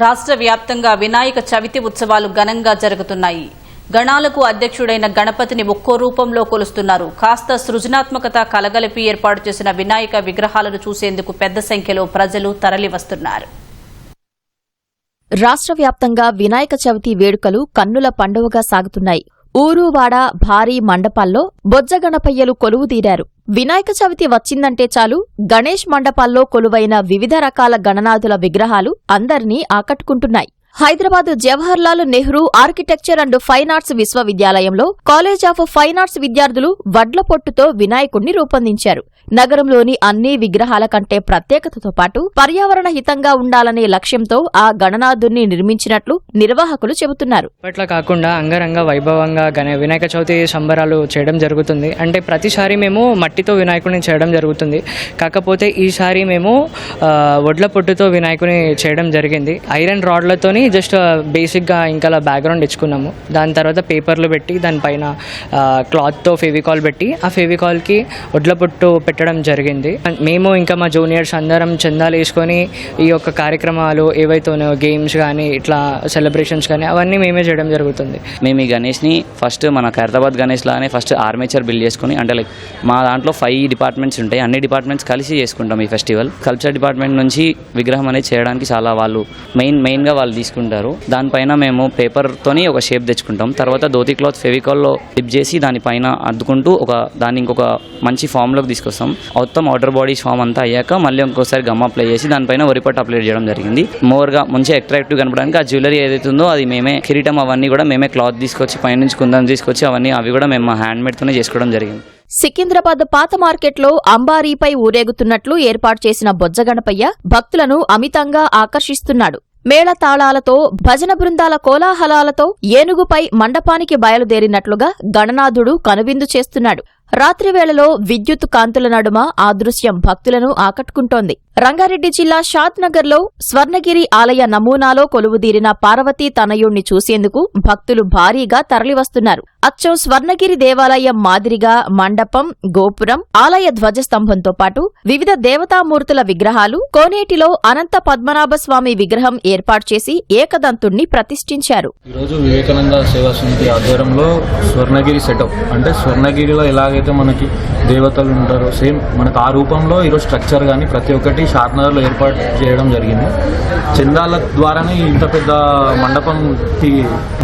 రాష్ట్ర వ్యాప్తంగా వినాయక చవితి ఉత్సవాలు ఘనంగా జరుగుతున్నాయి. గణాలకు అధ్యక్షుడైన గణపతిని ఒక్కో రూపంలో కొలుస్తున్నారు. కాస్త సృజనాత్మకత కలగలిపి ఏర్పాటు చేసిన వినాయక విగ్రహాలను చూసేందుకు పెద్ద సంఖ్యలో ప్రజలు తరలివస్తున్నారు. రాష్ట్ర వ్యాప్తంగా వినాయక చవితి వేడుకలు కన్నుల పండువగా సాగుతున్నాయి. ఊరువాడ భారీ మండపాల్లో బొజ్జగణపయ్యలు కొలువుదీరారు. వినాయక చవితి వచ్చిందంటే చాలు గణేష్ మండపాల్లో కొలువైన వివిధ రకాల గణనాథుల విగ్రహాలు అందరినీ ఆకట్టుకుంటున్నాయి. Hyderabad Jawahar Lal Nehru architecture and fine arts విశ్వవిద్యాలయంలో కాలేజ్ ఆఫ్ ఫైన్ ఆర్ట్స్ విద్యార్థులు వడ్ల పొట్టుతో వినాయకుణ్ణి రూపొందించారు. నగరంలోని అన్ని విగ్రహాల కంటే ప్రత్యేకతతో పాటు పర్యావరణ హితంగా ఉండాలనే లక్ష్యంతో ఆ గణనాథుణ్ణి నిర్మించినట్లు నిర్వాహకులు చెబుతున్నారు. ఇప్పట్లా కాకుండా అంగరంగ వైభవంగా వినాయక చవితి సంబరాలు చేయడం జరుగుతుంది. అంటే ప్రతిసారి మేము మట్టితో వినాయకుడిని చేయడం జరుగుతుంది. కాకపోతే ఈసారి మేము వడ్ల పొట్టుతో వినాయకుని చేయడం జరిగింది. ఐరన్ రాడ్లతోని జస్ట్ బేసిక్గా ఇంకా బ్యాక్గ్రౌండ్ ఇచ్చుకున్నాము. దాని తర్వాత పేపర్లు పెట్టి దానిపైన క్లాత్తో ఫెవికాల్ పెట్టి ఆ ఫెవికాల్కి వడ్ల పొట్టు పెట్టడం జరిగింది. మేము ఇంకా మా జూనియర్స్ అందరం చందాలు వేసుకొని ఈ యొక్క కార్యక్రమాలు ఏవైతే ఉన్నాయో గేమ్స్ కానీ ఇట్లా సెలబ్రేషన్స్ కానీ అవన్నీ మేమే చేయడం జరుగుతుంది. మేము ఈ గణేష్ని ఫస్ట్ మన ఖైరతాబాద్ గణేష్ లాగానే ఫస్ట్ ఆర్మేచర్ బిల్డ్ చేసుకుని, అంటే లైక్ మా దాంట్లో 5 డిపార్ట్మెంట్స్ ఉంటాయి. అన్ని డిపార్ట్మెంట్స్ కలిసి చేసుకుంటాం ఈ ఫెస్టివల్. కల్చర్ డిపార్ట్మెంట్ నుంచి విగ్రహం అనేది చేయడానికి చాలా వాళ్ళు మెయిన్గా వాళ్ళు తీసుకుంటారు. దానిపైన మేము పేపర్తోని ఒక షేప్ తెచ్చుకుంటాం. తర్వాత ధోతి క్లాత్ ఫెవికాల్లో డిప్ చేసి దానిపైన అద్దుకుంటూ దాన్ని ఇంకొక మంచి ఫామ్లోకి తీసుకొస్తాం. మొత్తం అవుటర్ బాడీ ఫామ్ అంతా అయ్యాక మళ్ళీ ఇంకోసారి గమ్ అప్లై చేసి దానిపైన వరిపట్టు అప్లై చేయడం జరిగింది. మోర్గా మంచిగా అట్రాక్టివ్ కనపడానికి ఆ జ్యువెలరీ ఏదైతే ఉందో అది మేమే, కిరీటం అవన్నీ కూడా మేమే క్లాత్ తీసుకొచ్చి పైనుంచి కుందం తీసుకొచ్చి అవి కూడా మేము హ్యాండ్ మేడ్తోనే చేసుకోవడం జరిగింది. సికింద్రాబాద్ పాత మార్కెట్లో అంబారీపై ఊరేగుతున్నట్లు ఏర్పాటు చేసిన బొజ్జగణపయ్య భక్తులను అమితంగా ఆకర్షిస్తున్నాడు. మేళతాళాలతో భజన బృందాల కోలాహలాలతో ఏనుగుపై మండపానికి బయలుదేరినట్లుగా గణనాథుడు కనువిందు చేస్తున్నాడు. రాత్రివేళలో విద్యుత్ కాంతుల నడుమ ఆ దృశ్యం భక్తులను ఆకట్టుకుంటోంది. రంగారెడ్డి జిల్లా షాద్నగర్లో స్వర్ణగిరి ఆలయ నమూనాలో కొలువుదీరిన పార్వతీ తనయుణ్ణి చూసేందుకు భక్తులు భారీగా తరలివస్తున్నారు. అచ్చం స్వర్ణగిరి దేవాలయం మాదిరిగా మండపం, గోపురం, ఆలయ ధ్వజస్తంభంతో పాటు వివిధ దేవతామూర్తుల విగ్రహాలు, కోనేటిలో అనంత పద్మనాభ స్వామి విగ్రహం ఏర్పాటు చేసి ఏకదంతుణ్ణి ప్రతిష్ఠించారు. ఈరోజు వివేకానంద సేవా సమితి ఆధ్వర్యంలో స్వర్ణగిరి సెటప్, అంటే స్వర్ణగిరిలో ఎలాగైతే మనకి దేవతలు ఉంటారో సేమ్ మనకు ఆ రూపంలో ఈరోజు స్ట్రక్చర్ కానీ ప్రతి ఒక్కటి షాద్నగర్లో ఏర్పాటు చేయడం జరిగింది. చందాల ద్వారానే ఇంత పెద్ద మండపంకి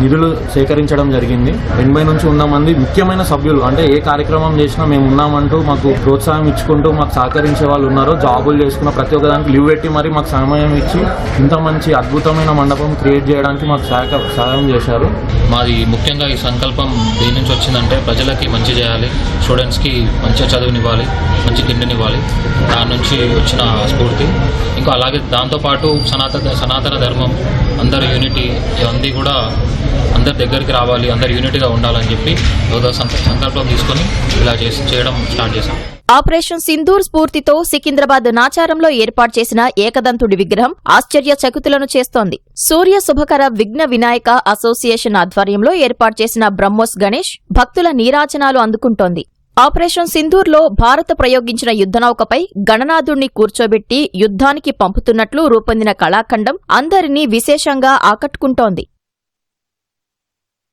నిధులు సేకరించడం జరిగింది. 80 నుంచి 100 మంది ముఖ్యమైన సభ్యులు, అంటే ఏ కార్యక్రమం చేసినా మేము ఉన్నామంటూ మాకు ప్రోత్సాహం ఇచ్చుకుంటూ మాకు సహకరించే వాళ్ళు ఉన్నారు. జాబులు చేసుకున్న ప్రతి ఒక్కదానికి లీవ్ పెట్టి మరి మాకు సమయం ఇచ్చి ఇంత మంచి అద్భుతమైన మండపం క్రియేట్ చేయడానికి మాకు సహాయం చేశారు. మాది ముఖ్యంగా ఈ సంకల్పం దేని నుంచి వచ్చిందంటే ప్రజలకి మంచి చేయాలి, స్టూడెంట్స్కి మంచిగా చదువునివ్వాలి, మంచి తిండినివ్వాలి. దాని నుంచి వచ్చిన స్ఫూర్తి. ఇంకా అలాగే దాంతోపాటు సనాతన ధర్మం, అందరు యూనిటీ, ఇవన్నీ కూడా అందరి దగ్గరికి రావాలి, అందరు యూనిటీగా ఉండాలని చెప్పి ఏదో సంకల్పం తీసుకొని ఇలా చేయడం స్టార్ట్ చేశాం. ఆపరేషన్ సింధూర్ స్ఫూర్తితో సికింద్రాబాద్ నాచారంలో ఏర్పాటు చేసిన ఏకదంతుడి విగ్రహం ఆశ్చర్యచకితులను చేస్తోంది. సూర్య శుభకర విఘ్న వినాయక అసోసియేషన్ ఆధ్వర్యంలో ఏర్పాటు చేసిన బ్రహ్మోస్ గణేష్ భక్తుల నీరాజనాలు అందుకుంటోంది. ఆపరేషన్ సింధూర్లో భారత్ ప్రయోగించిన యుద్ధనౌకపై గణనాథుణ్ణి కూర్చోబెట్టి యుద్ధానికి పంపుతున్నట్లు రూపొందిన కళాఖండం అందరినీ విశేషంగా ఆకట్టుకుంటోంది.